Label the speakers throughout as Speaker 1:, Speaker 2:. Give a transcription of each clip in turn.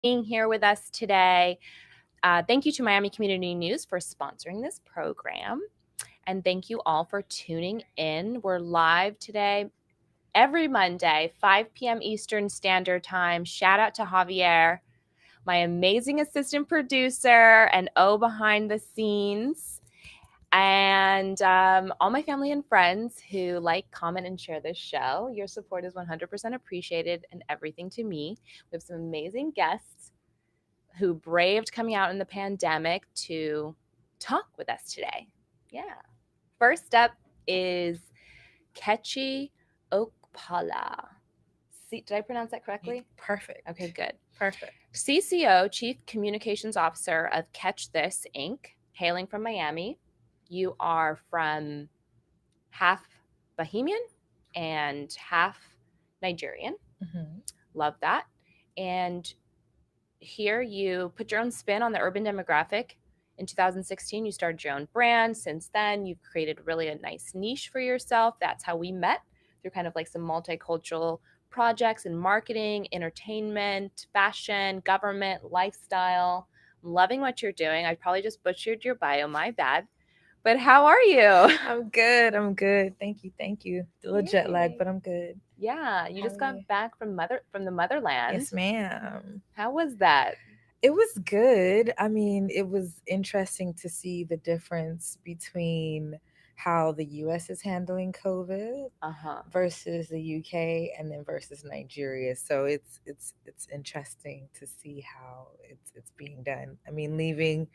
Speaker 1: being here with us today. Thank you to Miami Community News for sponsoring this program. And thank you all for tuning in. We're live today every Monday, 5 p.m. Eastern Standard Time. Shout out to Javier, my amazing assistant producer and behind the scenes. And all my family and friends who like, comment, and share this show. Your support is 100% appreciated and everything to me. We have some amazing guests who braved coming out in the pandemic to talk with us today. Yeah. First up is Kechi Okpala. Did I pronounce that correctly?
Speaker 2: Perfect.
Speaker 1: Okay, good.
Speaker 2: Perfect.
Speaker 1: CCO, Chief Communications Officer of Catch This, Inc., hailing from Miami. You are from half Bahamian and half Nigerian.
Speaker 2: Mm-hmm.
Speaker 1: Love that. And here you put your own spin on the urban demographic. In 2016, you started your own brand. Since then, you've created really a nice niche for yourself. That's how we met, through kind of like some multicultural projects in marketing, entertainment, fashion, government, lifestyle. I'm loving what you're doing. I probably just butchered your bio, my bad. But how are you?
Speaker 2: I'm good. Thank you. A little jet lag, but I'm good.
Speaker 1: Yeah, you just got back from the motherland.
Speaker 2: Yes, ma'am.
Speaker 1: How was that?
Speaker 2: It was good. I mean, it was interesting to see the difference between how the US is handling COVID versus the UK and then versus Nigeria. So it's interesting to see how it's being done. I mean, leaving,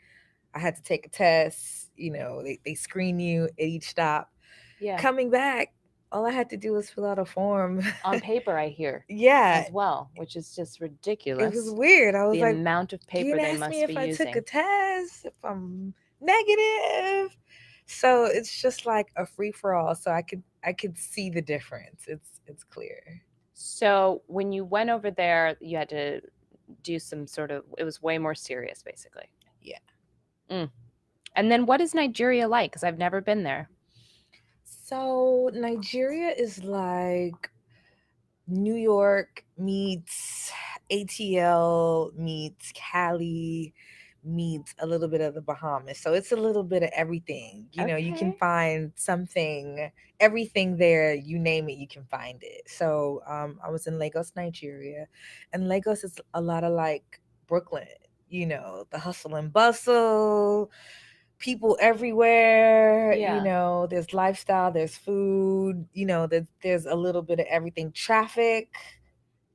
Speaker 2: I had to take a test, they screen you at each stop.
Speaker 1: Yeah.
Speaker 2: Coming back, all I had to do was fill out a form.
Speaker 1: On paper, I hear.
Speaker 2: Yeah.
Speaker 1: As well, which is just ridiculous.
Speaker 2: It was weird. I was
Speaker 1: the
Speaker 2: like,
Speaker 1: amount of paper they
Speaker 2: ask
Speaker 1: must
Speaker 2: me if
Speaker 1: be
Speaker 2: I
Speaker 1: using.
Speaker 2: took a test, if I'm negative. So it's just like a free for all. So I could see the difference. It's clear.
Speaker 1: So when you went over there, you had to do some sort of, it was way more serious, basically.
Speaker 2: Yeah.
Speaker 1: And then what is Nigeria like? Because I've never been there.
Speaker 2: So Nigeria is like New York meets ATL meets Cali meets a little bit of the Bahamas. So it's a little bit of everything. You can find something, everything there, you name it, you can find it. So I was in Lagos, Nigeria, and Lagos is a lot of like Brooklyn, the hustle and bustle, people everywhere. There's lifestyle, there's food, there's a little bit of everything, traffic,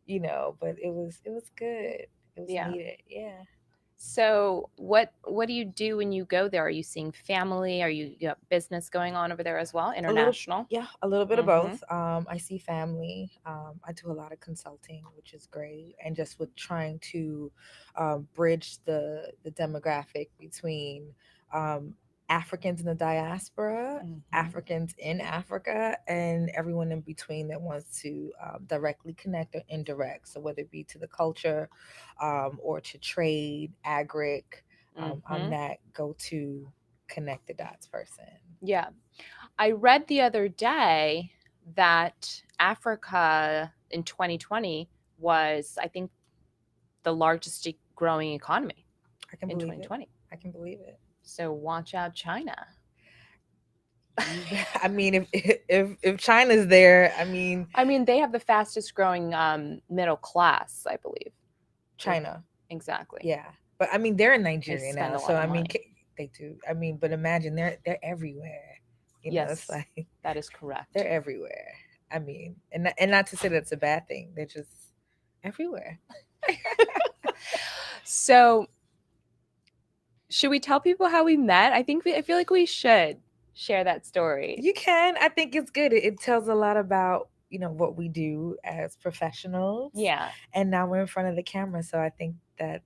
Speaker 2: but it was good. It was needed. Yeah.
Speaker 1: So what do you do when you go there? Are you seeing family? Are you got business going on over there as well? International?
Speaker 2: A little bit of both. I see family. I do a lot of consulting, which is great, and just with trying to bridge the demographic between Africans in the diaspora, Africans in Africa, and everyone in between that wants to directly connect or indirect. So whether it be to the culture or to trade, agric, I'm that go-to connect the dots person.
Speaker 1: Yeah. I read the other day that Africa in 2020 was, I think, the largest growing economy
Speaker 2: in
Speaker 1: 2020.
Speaker 2: I can believe it.
Speaker 1: So watch out, China.
Speaker 2: I mean, if China's there, I mean,
Speaker 1: they have the fastest growing middle class, I believe.
Speaker 2: China.
Speaker 1: Exactly.
Speaker 2: Yeah, but I mean, they're in Nigeria now, so I mean,
Speaker 1: money.
Speaker 2: They do. I mean, but imagine they're everywhere.
Speaker 1: Yes,
Speaker 2: it's like
Speaker 1: that is correct.
Speaker 2: They're everywhere. I mean, and not to say that's a bad thing. They're just everywhere.
Speaker 1: So, should we tell people how we met? I feel like we should share that story.
Speaker 2: You can. I think it's good. It tells a lot about what we do as professionals.
Speaker 1: Yeah.
Speaker 2: And now we're in front of the camera, so I think that's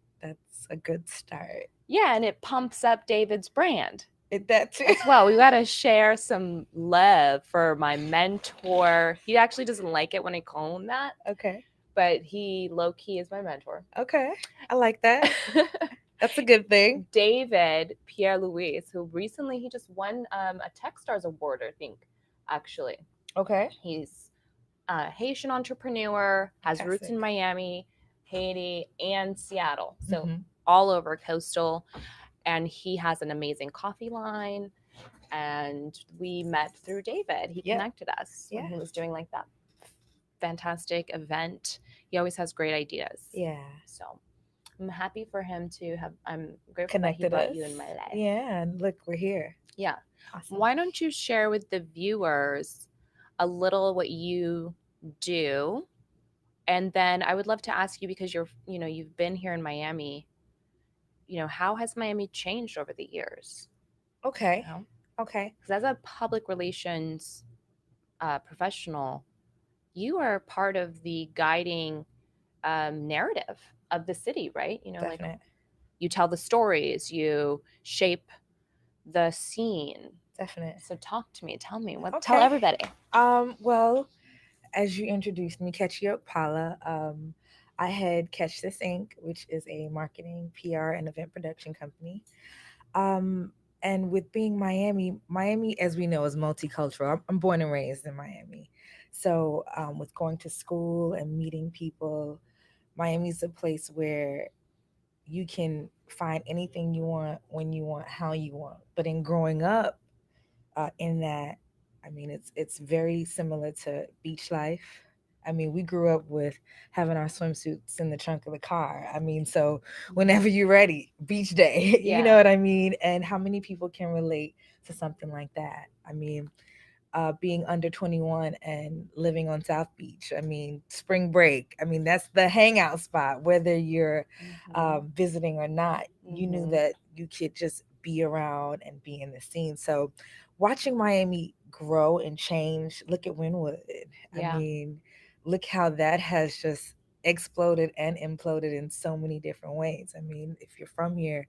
Speaker 2: a good start.
Speaker 1: Yeah, and it pumps up David's brand.
Speaker 2: That too.
Speaker 1: As well. We got to share some love for my mentor. He actually doesn't like it when I call him that.
Speaker 2: Okay.
Speaker 1: But he low-key is my mentor.
Speaker 2: Okay. I like that. That's a good thing.
Speaker 1: David Pierre-Louis, who recently he just won a Techstars award, I think, actually.
Speaker 2: Okay.
Speaker 1: He's a Haitian entrepreneur, has roots in Miami, Haiti, and Seattle. So
Speaker 2: Mhm.
Speaker 1: all over coastal. And he has an amazing coffee line. And we met through David. He
Speaker 2: Yeah.
Speaker 1: connected us when
Speaker 2: Yeah.
Speaker 1: he was doing like that fantastic event. He always has great ideas.
Speaker 2: Yeah.
Speaker 1: So I'm happy for him to have. I'm grateful that he
Speaker 2: Connected
Speaker 1: brought
Speaker 2: us.
Speaker 1: you in my life.
Speaker 2: Yeah, and look, we're here.
Speaker 1: Yeah.
Speaker 2: Awesome.
Speaker 1: Why don't you share with the viewers a little what you do? And then I would love to ask you, because you've been here in Miami, how has Miami changed over the years?
Speaker 2: Okay.
Speaker 1: You know?
Speaker 2: Okay.
Speaker 1: Because as a public relations professional, you are part of the guiding narrative of the city, right? Like
Speaker 2: Definite.
Speaker 1: you tell the stories, you shape the scene.
Speaker 2: Definite.
Speaker 1: So talk to me. Tell me. Tell
Speaker 2: Okay.
Speaker 1: everybody.
Speaker 2: Well, as you introduced me, Kechi Okpala, I head Catch This Inc., which is a marketing, PR, and event production company. Um, and with being Miami, as we know, is multicultural. I'm born and raised in Miami. So, with going to school and meeting people, Miami's a place where you can find anything you want, when you want, how you want. But in growing up, in that, I mean, it's very similar to beach life. I mean, we grew up with having our swimsuits in the trunk of the car. I mean, so whenever you're ready, beach day, you know
Speaker 1: Yeah.
Speaker 2: what I mean? And how many people can relate to something like that? I mean, being under 21 and living on South Beach. I mean, spring break. I mean, that's the hangout spot, whether you're visiting or not. You knew that you could just be around and be in the scene. So watching Miami grow and change, look at Wynwood. I
Speaker 1: Yeah.
Speaker 2: mean, look how that has just exploded and imploded in so many different ways. I mean, if you're from here,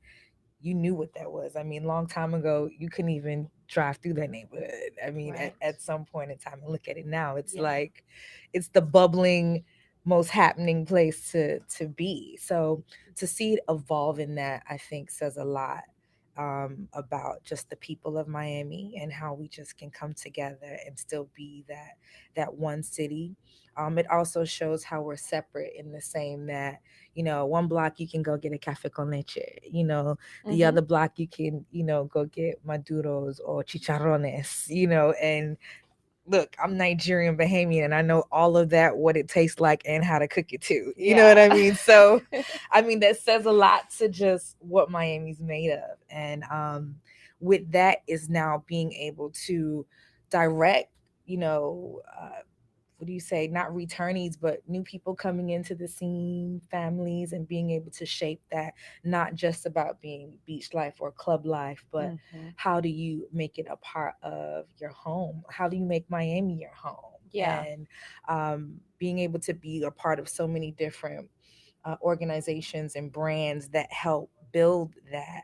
Speaker 2: you knew what that was. I mean, long time ago, you couldn't even drive through that neighborhood. I mean,
Speaker 1: Right.
Speaker 2: at some point in time, and look at it now, it's
Speaker 1: Yeah.
Speaker 2: like it's the bubbling, most happening place to be. So to see it evolve in that, I think says a lot about just the people of Miami and how we just can come together and still be that one city. It also shows how we're separate in the same that, one block you can go get a cafe con leche, the other block you can, go get maduros or chicharrones, and look, I'm Nigerian Bahamian and I know all of that, what it tastes like and how to cook it too. You know what I mean? So, I mean, that says a lot to just what Miami's made of. And with that is now being able to direct, what do you say, not returnees, but new people coming into the scene, families, and being able to shape that, not just about being beach life or club life, but how do you make it a part of your home? How do you make Miami your home?
Speaker 1: Yeah.
Speaker 2: And being able to be a part of so many different organizations and brands that help build that.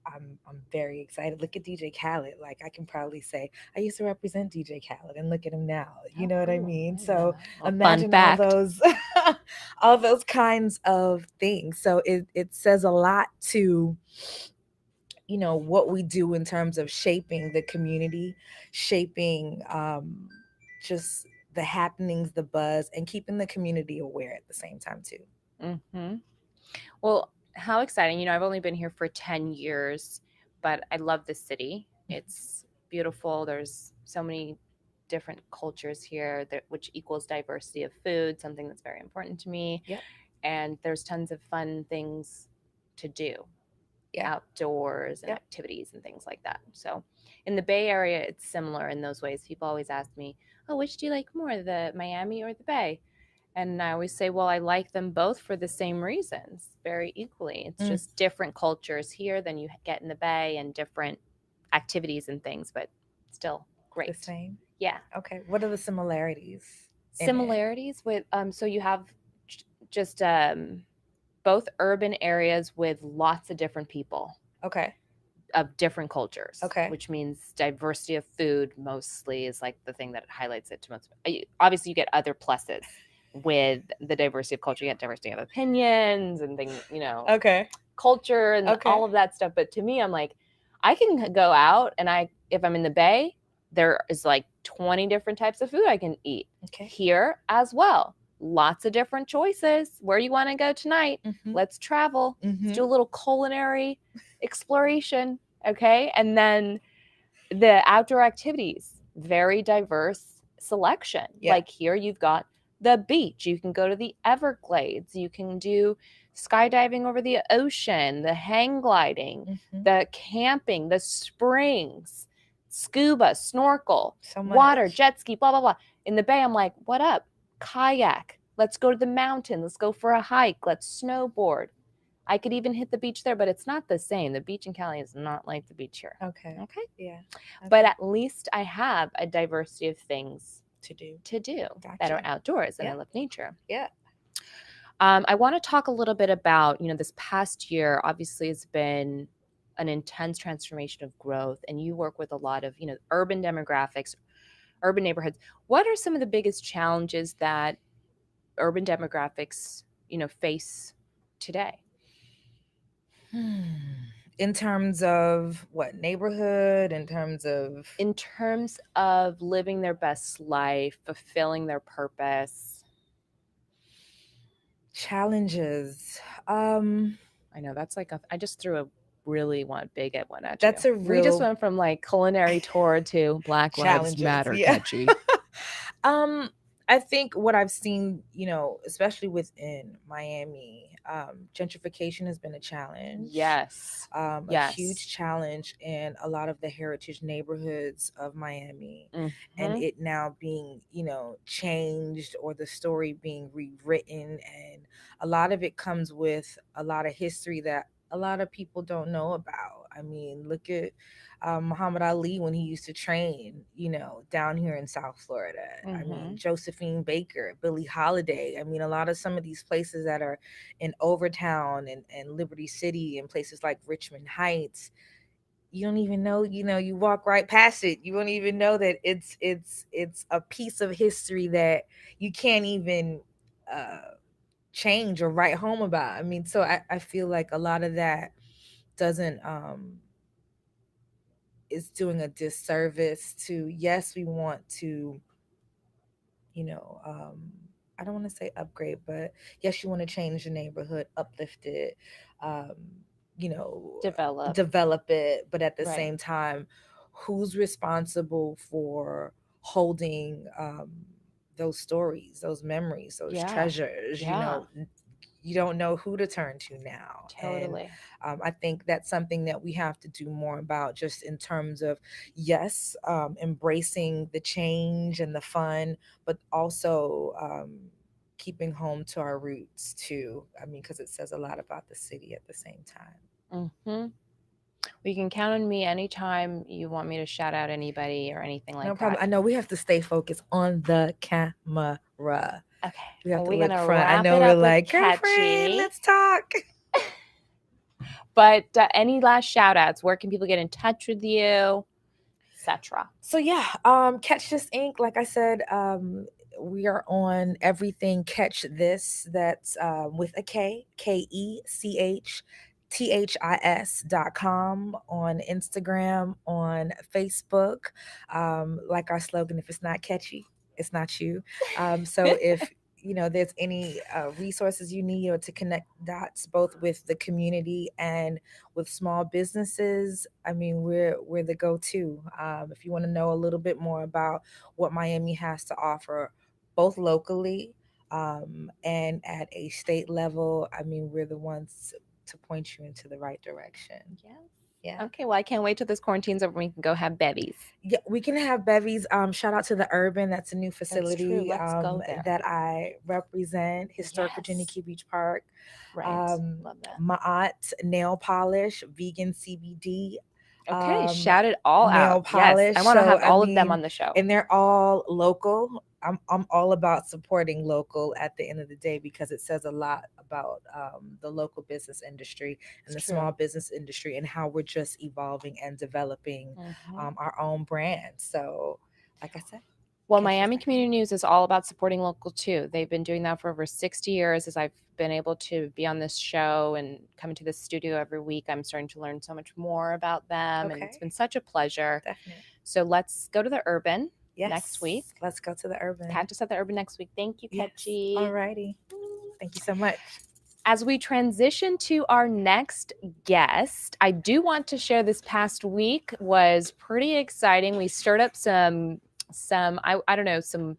Speaker 2: I'm very excited. Look at DJ Khaled. Like, I can proudly say I used to represent DJ Khaled, and look at him now. You know what I mean? So imagine all those all those kinds of things. So it says a lot to what we do in terms of shaping the community, shaping just the happenings, the buzz, and keeping the community aware at the same time too.
Speaker 1: Well, how exciting. I've only been here for 10 years, but I love this city. It's beautiful. There's so many different cultures here, which equals diversity of food, something that's very important to me.
Speaker 2: Yep.
Speaker 1: And there's tons of fun things to do.
Speaker 2: Yeah.
Speaker 1: Outdoors and activities and things like that. So in the Bay Area, it's similar in those ways. People always ask me, oh, which do you like more, the Miami or the Bay? And I always say, well, I like them both for the same reasons, very equally. It's just different cultures here than you get in the Bay, and different activities and things, but still great.
Speaker 2: The same?
Speaker 1: Yeah.
Speaker 2: Okay. What are the similarities?
Speaker 1: Similarities with, so you have just both urban areas with lots of different people.
Speaker 2: Okay.
Speaker 1: Of different cultures.
Speaker 2: Okay.
Speaker 1: Which means diversity of food mostly is like the thing that highlights it to most. Obviously, you get other pluses with the diversity of culture. You get diversity of opinions and things,
Speaker 2: Okay.
Speaker 1: culture and all of that stuff. But to me, I'm like, I can go out and if I'm in the Bay, there is like 20 different types of food I can eat.
Speaker 2: Okay.
Speaker 1: Here as well. lots of different choices. Where do you want to go tonight? Let's travel. Let's do a little culinary exploration. Okay. And then the outdoor activities, very diverse selection.
Speaker 2: Yeah.
Speaker 1: Like here, you've got the beach. You can go to the Everglades. You can do skydiving over the ocean, the hang gliding, the camping, the springs, scuba, snorkel, water, jet ski, blah, blah, blah. In the Bay, I'm like, what up? Kayak. Let's go to the mountain. Let's go for a hike. Let's snowboard. I could even hit the beach there, but it's not the same. The beach in Cali is not like the beach here.
Speaker 2: Okay.
Speaker 1: Yeah. Okay. But at least I have a diversity of things
Speaker 2: to do
Speaker 1: gotcha. That are outdoors, and I love nature.
Speaker 2: Yeah.
Speaker 1: I want to talk a little bit about, this past year, obviously it's been an intense transformation of growth, and you work with a lot of, urban demographics, urban neighborhoods. What are some of the biggest challenges that urban demographics, face today?
Speaker 2: In terms of what, neighborhood? In terms of
Speaker 1: living their best life, fulfilling their purpose.
Speaker 2: Challenges.
Speaker 1: I know that's like I just threw a really big one at you. We just went from like culinary tour to Black Lives Matter, Kechi.
Speaker 2: I think what I've seen, especially within Miami, gentrification has been a challenge.
Speaker 1: Yes.
Speaker 2: A huge challenge in a lot of the heritage neighborhoods of Miami. And it now being, changed, or the story being rewritten. And a lot of it comes with a lot of history that a lot of people don't know about. I mean, look at Muhammad Ali when he used to train, down here in South Florida. I mean, Josephine Baker, Billie Holiday. I mean, a lot of some of these places that are in Overtown and Liberty City and places like Richmond Heights, you don't even know, you walk right past it. You won't even know that it's a piece of history that you can't even change or write home about. I mean, so I feel like a lot of that doesn't is doing a disservice to, yes, we want to, I don't want to say upgrade, but yes, you want to change the neighborhood, uplift it, develop it, but at the same time, who's responsible for holding those stories, those memories, those treasures? You don't know who to turn to now.
Speaker 1: Totally.
Speaker 2: And I think that's something that we have to do more about, just in terms of, yes, embracing the change and the fun, but also keeping home to our roots too. I mean, because it says a lot about the city at the same time.
Speaker 1: Well, you can count on me anytime you want me to shout out anybody or anything like that.
Speaker 2: No problem. I know we have to stay focused on the camera.
Speaker 1: Okay.
Speaker 2: We have to look front. I know we're like, girlfriend, let's talk.
Speaker 1: But any last shout outs? Where can people get in touch with you, etc.?
Speaker 2: So yeah, Catch This Inc. Like I said, we are on everything Catch This. That's with a K, KECHTHIS.com, on Instagram, on Facebook. Like our slogan, if it's not catchy, it's not you. So if there's any resources you need, or to connect dots both with the community and with small businesses, I mean, we're the go-to. If you want to know a little bit more about what Miami has to offer, both locally and at a state level, I mean, we're the ones to point you into the right direction.
Speaker 1: Yeah. Okay. Well, I can't wait till this quarantine's over. We can go have bevies.
Speaker 2: Yeah, we can have bevies. Shout out to the Urban. That's a new facility
Speaker 1: go there.
Speaker 2: that I represent. Historic Virginia Key Beach Park.
Speaker 1: Right. Love that.
Speaker 2: My aunt Nail Polish, vegan CBD.
Speaker 1: Okay, shout it all
Speaker 2: nail
Speaker 1: out.
Speaker 2: Polish.
Speaker 1: Yes, I want to have all of them on the show.
Speaker 2: And they're all local. I'm all about supporting local at the end of the day, because it says a lot about the local business industry and the small business industry, and how we're just evolving and developing our own brand. So, like I said.
Speaker 1: Well, Miami Community News is all about supporting local too. They've been doing that for over 60 years. As I've been able to be on this show and come into the studio every week, I'm starting to learn so much more about them. And it's been such a pleasure.
Speaker 2: Definitely.
Speaker 1: So let's go to the Urban.
Speaker 2: Yes.
Speaker 1: next week.
Speaker 2: Let's go to the urban.
Speaker 1: Catch us at the urban next week. Thank you,
Speaker 2: Yes.
Speaker 1: Kechi.
Speaker 2: Alrighty. Thank you so much.
Speaker 1: As we transition to our next guest, I do want to share this past week was pretty exciting. We stirred up some I don't know, some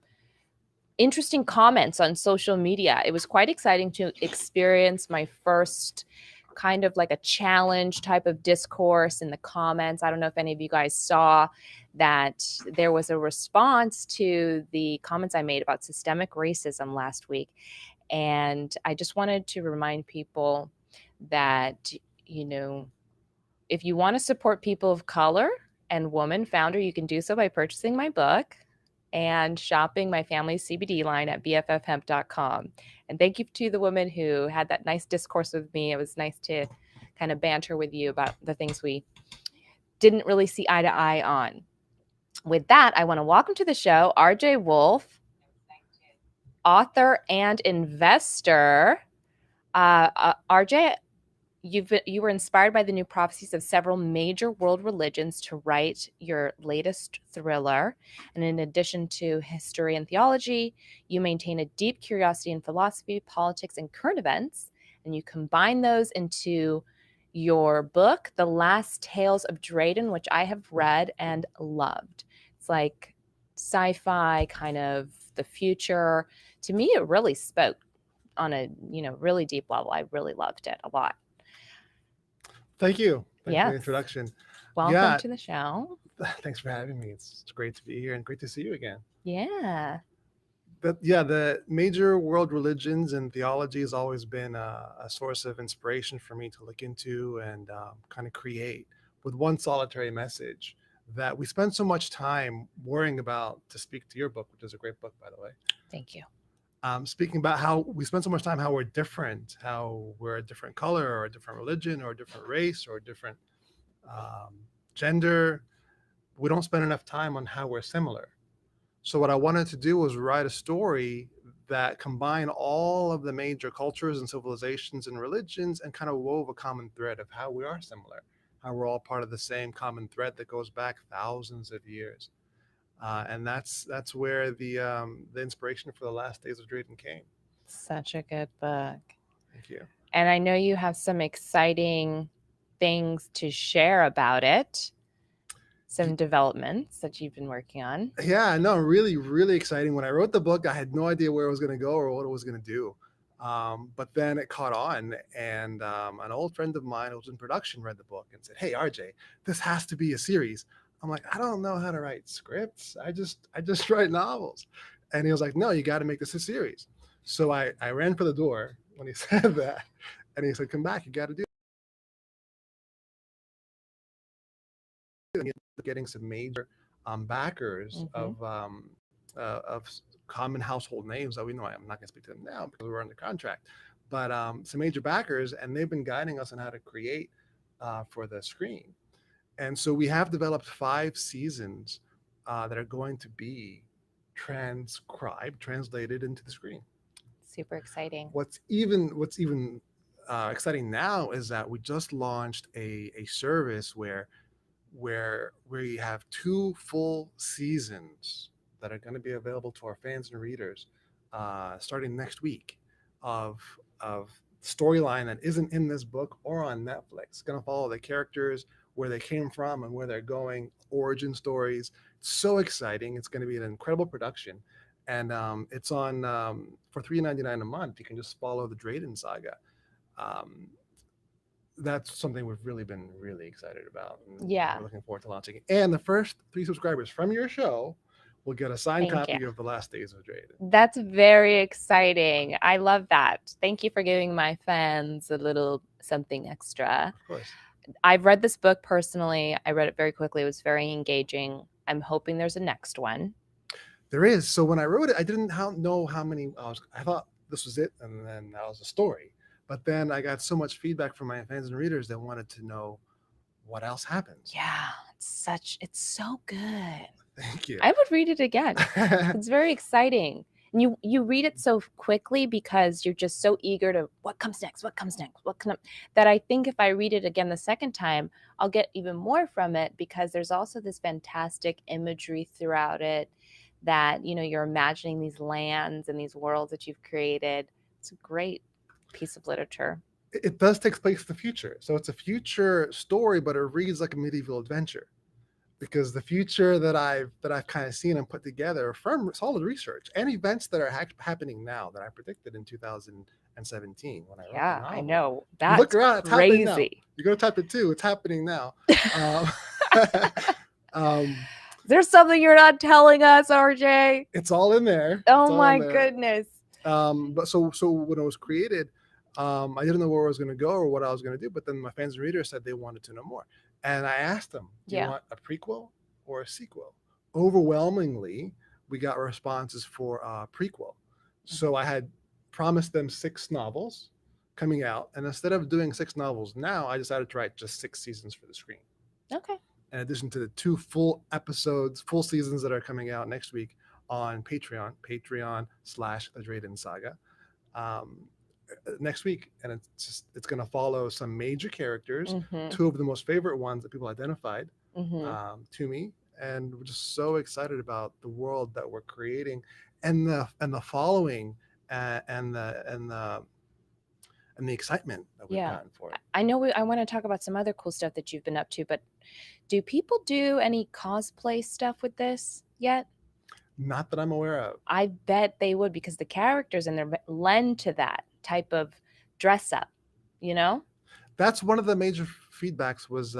Speaker 1: interesting comments on social media. It was quite exciting to experience my first kind of like a challenge type of discourse in the comments. I don't know if any of you guys saw that there was a response to the comments I made about systemic racism last week. And I just wanted to remind people that, you know, if you want to support people of color and woman founder, you can do so by purchasing my book and shopping my family's CBD line at bffhemp.com. And thank you to the woman who had that nice discourse with me. It was nice to kind of banter with you about the things we didn't really see eye to eye on. With that, I want to welcome to the show RJ Wolfe, author and investor. RJ, you were inspired by the new prophecies of several major world religions to write your latest thriller. And in addition to history and theology, you maintain a deep curiosity in philosophy, politics, and current events. And you combine those into your book, The Last Tales of Drayden, which I have read and loved. It's like sci-fi, kind of the future. To me, it really spoke on a really deep level. I really loved it a lot.
Speaker 3: Thank you. Thanks for the
Speaker 1: Yes.
Speaker 3: introduction.
Speaker 1: Welcome to the show.
Speaker 3: Thanks for having me. It's great to be here and great to see you again.
Speaker 1: Yeah.
Speaker 3: But yeah, the major world religions and theology has always been a source of inspiration for me to look into and kind of create with one solitary message that we spend so much time worrying about, to speak to your book, which is a great book, by the way.
Speaker 1: Thank you.
Speaker 3: Speaking about how we spend so much time, how we're different, how we're a different color or a different religion or a different race or a different gender. We don't spend enough time on how we're similar. So what I wanted to do was write a story that combined all of the major cultures and civilizations and religions and kind of wove a common thread of how we are similar, how we're all part of the same common thread that goes back thousands of years. And that's where the inspiration for The Last Days of Drayden came.
Speaker 1: Such a good book.
Speaker 3: Thank you.
Speaker 1: And I know you have some exciting things to share about it. Some developments that you've been working on.
Speaker 3: Yeah, no, really, really exciting. When I wrote the book, I had no idea where it was going to go or what it was going to do. But then it caught on, and an old friend of mine who was in production read the book and said, "Hey, RJ, this has to be a series." I'm like, "I don't know how to write scripts. I just write novels." And he was like, "No, you got to make this a series." So I ran for the door when he said that, and he said, "Come back, you got to do it." Getting some major backers of common household names that we know. I'm not going to speak to them now because we're under contract, but some major backers, and they've been guiding us on how to create for the screen. And so we have developed 5 seasons that are going to be translated into the screen.
Speaker 1: Super exciting.
Speaker 3: What's even exciting now is that we just launched a service where we have 2 full seasons that are going to be available to our fans and readers starting next week of storyline that isn't in this book or on Netflix. It's going to follow the characters, where they came from and where they're going, origin stories. It's so exciting. It's going to be an incredible production. And it's on for $3.99 a month. You can just follow the Drayden saga. That's something we've really been really excited about.
Speaker 1: Yeah.
Speaker 3: We're looking forward to launching it. And the first 3 subscribers from your show will get a signed copy of The Last Days of Drayden.
Speaker 1: That's very exciting. I love that. Thank you for giving my fans a little something extra.
Speaker 3: Of course.
Speaker 1: I've read this book personally. I read it very quickly. It was very engaging. I'm hoping there's a next one.
Speaker 3: There is. So when I wrote it, I didn't know how many. I thought this was it, and then that was a story. But then I got so much feedback from my fans and readers that wanted to know what else happens.
Speaker 1: Yeah, it's so good.
Speaker 3: Thank you.
Speaker 1: I would read it again. It's very exciting. And you read it so quickly because you're just so eager to what comes next, that I think if I read it again the second time, I'll get even more from it because there's also this fantastic imagery throughout it. that, you know, you're imagining these lands and these worlds that you've created. It's a great piece of literature.
Speaker 3: It does take place in the future, so it's a future story, but it reads like a medieval adventure, because the future that I've kind of seen and put together from solid research and events that are happening now that I predicted in 2017 when I wrote the
Speaker 1: Yeah, I
Speaker 3: novel.
Speaker 1: know.
Speaker 3: You look
Speaker 1: That's
Speaker 3: around, it's happening now.
Speaker 1: crazy.
Speaker 3: You go to chapter 2, it's happening now. Um,
Speaker 1: There's something you're not telling us, RJ.
Speaker 3: it's all in there.
Speaker 1: Oh
Speaker 3: It's all
Speaker 1: my
Speaker 3: in there.
Speaker 1: goodness.
Speaker 3: But so when it was created, I didn't know where I was going to go or what I was going to do. But then my fans and readers said they wanted to know more, and I asked them, "Do you
Speaker 1: Yeah.
Speaker 3: want a prequel or a sequel?" Overwhelmingly, we got responses for prequel. So I had promised them 6 novels coming out, and instead of doing 6 novels now, I decided to write just 6 seasons for the screen.
Speaker 1: Okay.
Speaker 3: In addition to the 2 full seasons that are coming out next week on Patreon/The Drayden Saga. Um, Next week, and it's going to follow some major characters,
Speaker 1: Mm-hmm.
Speaker 3: 2 of the most favorite ones that people identified
Speaker 1: Mm-hmm.
Speaker 3: to me, and we're just so excited about the world that we're creating, and the following, and the excitement that we've
Speaker 1: Yeah.
Speaker 3: gotten for it.
Speaker 1: I know I want to talk about some other cool stuff that you've been up to, but do people do any cosplay stuff with this yet?
Speaker 3: Not that I'm aware of.
Speaker 1: I bet they would, because the characters in there lend to that type of dress up, you know?
Speaker 3: That's one of the major feedbacks was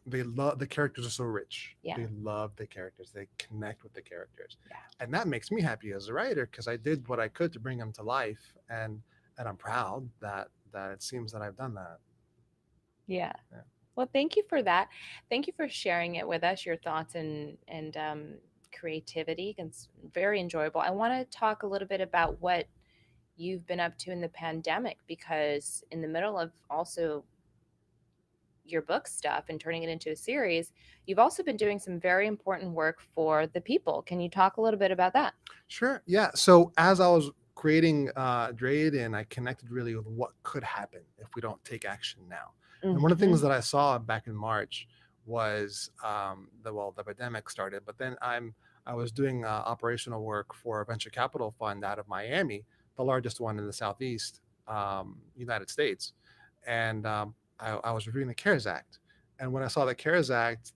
Speaker 3: they love the characters are so rich.
Speaker 1: Yeah.
Speaker 3: They love the characters. They connect with the characters.
Speaker 1: Yeah.
Speaker 3: And that makes me happy as a writer, because I did what I could to bring them to life, and I'm proud that it seems that I've done that.
Speaker 1: Yeah.
Speaker 3: Yeah.
Speaker 1: Well, thank you for that. Thank you for sharing it with us, your thoughts and creativity. It's very enjoyable. I want to talk a little bit about what you've been up to in the pandemic, because in the middle of also your book stuff and turning it into a series, you've also been doing some very important work for the people. Can you talk a little bit about that?
Speaker 3: Sure. Yeah. So as I was creating Drayden, I connected really with what could happen if we don't take action now. And one of the things that I saw back in March was the pandemic started, but then I was doing operational work for a venture capital fund out of Miami, the largest one in the Southeast United States, and I was reviewing the CARES Act. And when I saw the CARES Act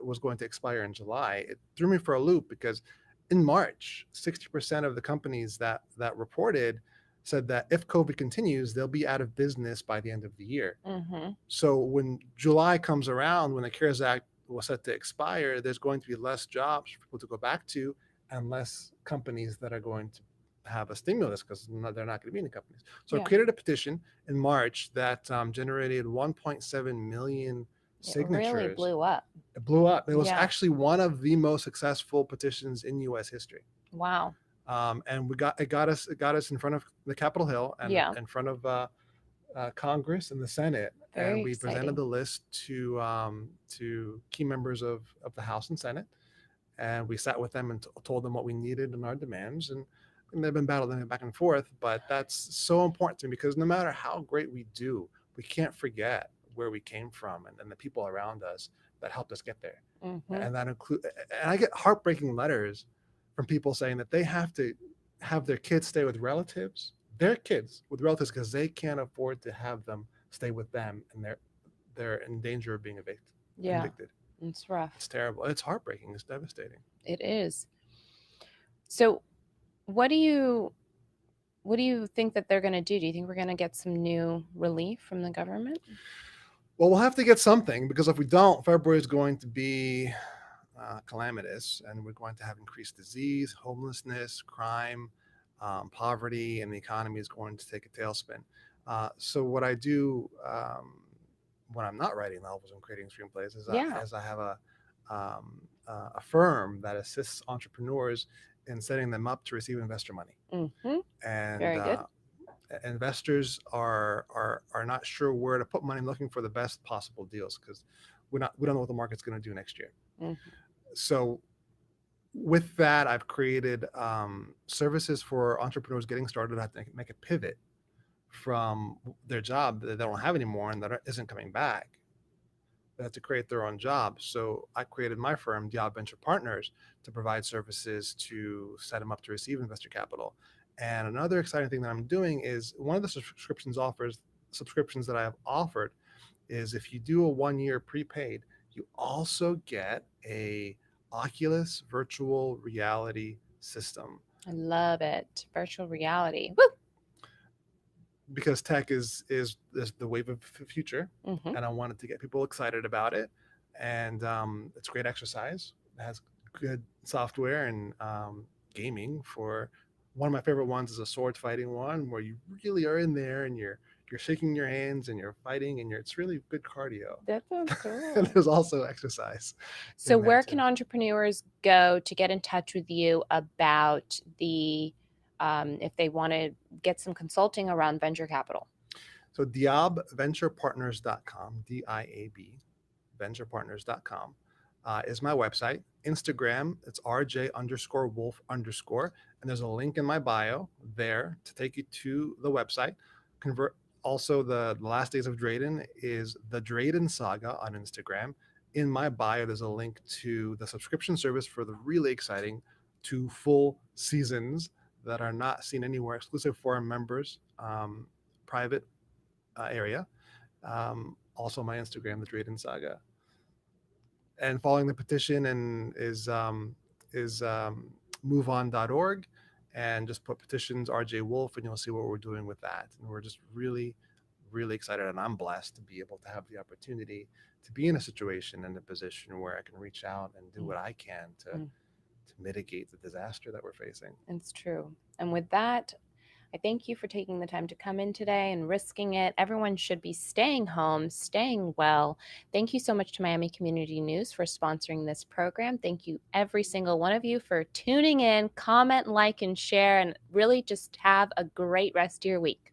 Speaker 3: was going to expire in July, it threw me for a loop, because in March, 60% of the companies that reported said that if COVID continues, they'll be out of business by the end of the year.
Speaker 1: Mm-hmm.
Speaker 3: So when July comes around, when the CARES Act was set to expire, there's going to be less jobs for people to go back to, and less companies that are going to have a stimulus, because they're not going to be any companies. So I created a petition in March that generated 1.7 million signatures.
Speaker 1: It really blew up.
Speaker 3: It blew up. It was actually one of the most successful petitions in U.S. history.
Speaker 1: Wow.
Speaker 3: And it got us in front of the Capitol Hill, and in front of Congress and the Senate.
Speaker 1: Very
Speaker 3: and we
Speaker 1: exciting.
Speaker 3: presented the list to key members of the House and Senate, and we sat with them and told them what we needed and our demands, and they've been battling back and forth. But that's so important to me, because no matter how great we do, we can't forget where we came from, and the people around us that helped us get there. And that and I get heartbreaking letters from people saying that they have to have their kids stay with relatives, because they can't afford to have them stay with them, and they're in danger of being evicted.
Speaker 1: It's rough.
Speaker 3: It's terrible. It's heartbreaking. It's devastating.
Speaker 1: It is. So what do you think that they're going to do? Do you think we're going to get some new relief from the government?
Speaker 3: Well, we'll have to get something, because if we don't, February is going to be calamitous, and we're going to have increased disease, homelessness, crime, poverty, and the economy is going to take a tailspin. So what I do when I'm not writing novels and creating screenplays is I have a firm that assists entrepreneurs in setting them up to receive investor money. And
Speaker 1: very good.
Speaker 3: Investors are not sure where to put money, looking for the best possible deals, because we don't know what the market's going to do next year. So with that, I've created services for entrepreneurs getting started, have to make a pivot from their job that they don't have anymore and that isn't coming back, that have to create their own jobs. So I created my firm, Diab Venture Partners, to provide services to set them up to receive investor capital. And another exciting thing that I'm doing is one of the subscriptions that I have offered is if you do a 1 year prepaid, you also get a Oculus virtual reality system.
Speaker 1: I love it. Virtual reality. Woo!
Speaker 3: Because tech is the wave of the future,
Speaker 1: Mm-hmm.
Speaker 3: and I wanted to get people excited about it. And it's great exercise. It has good software and gaming. For one of my favorite ones is a sword fighting one where you really are in there and you're shaking your hands and you're fighting and it's really good cardio.
Speaker 1: That sounds
Speaker 3: And
Speaker 1: cool.
Speaker 3: there's also exercise.
Speaker 1: So
Speaker 3: in there
Speaker 1: where
Speaker 3: too.
Speaker 1: can entrepreneurs go to get in touch with you about the if they want to get some consulting around venture capital?
Speaker 3: So diabventurepartners.com, DIAB, venturepartners.com is my website. Instagram, it's RJ underscore Wolfe underscore. And there's a link in my bio there to take you to the website. Convert Also, the last days of Drayden is the Drayden Saga on Instagram. In my bio, there's a link to the subscription service for the really exciting 2 full seasons that are not seen anywhere, exclusive for our members, private area. Also, my Instagram, the Drayden Saga, and following the petition and is moveon.org, and just put petitions RJ Wolfe and you'll see what we're doing with that. And we're just really, really excited, and I'm blessed to be able to have the opportunity to be in a situation and a position where I can reach out and do what I can to mitigate the disaster that we're facing.
Speaker 1: It's true. And with that, I thank you for taking the time to come in today and risking it. Everyone should be staying home, staying well. Thank you so much to Miami Community News for sponsoring this program. Thank you, every single one of you, for tuning in. Comment, like, and share, and really just have a great rest of your week.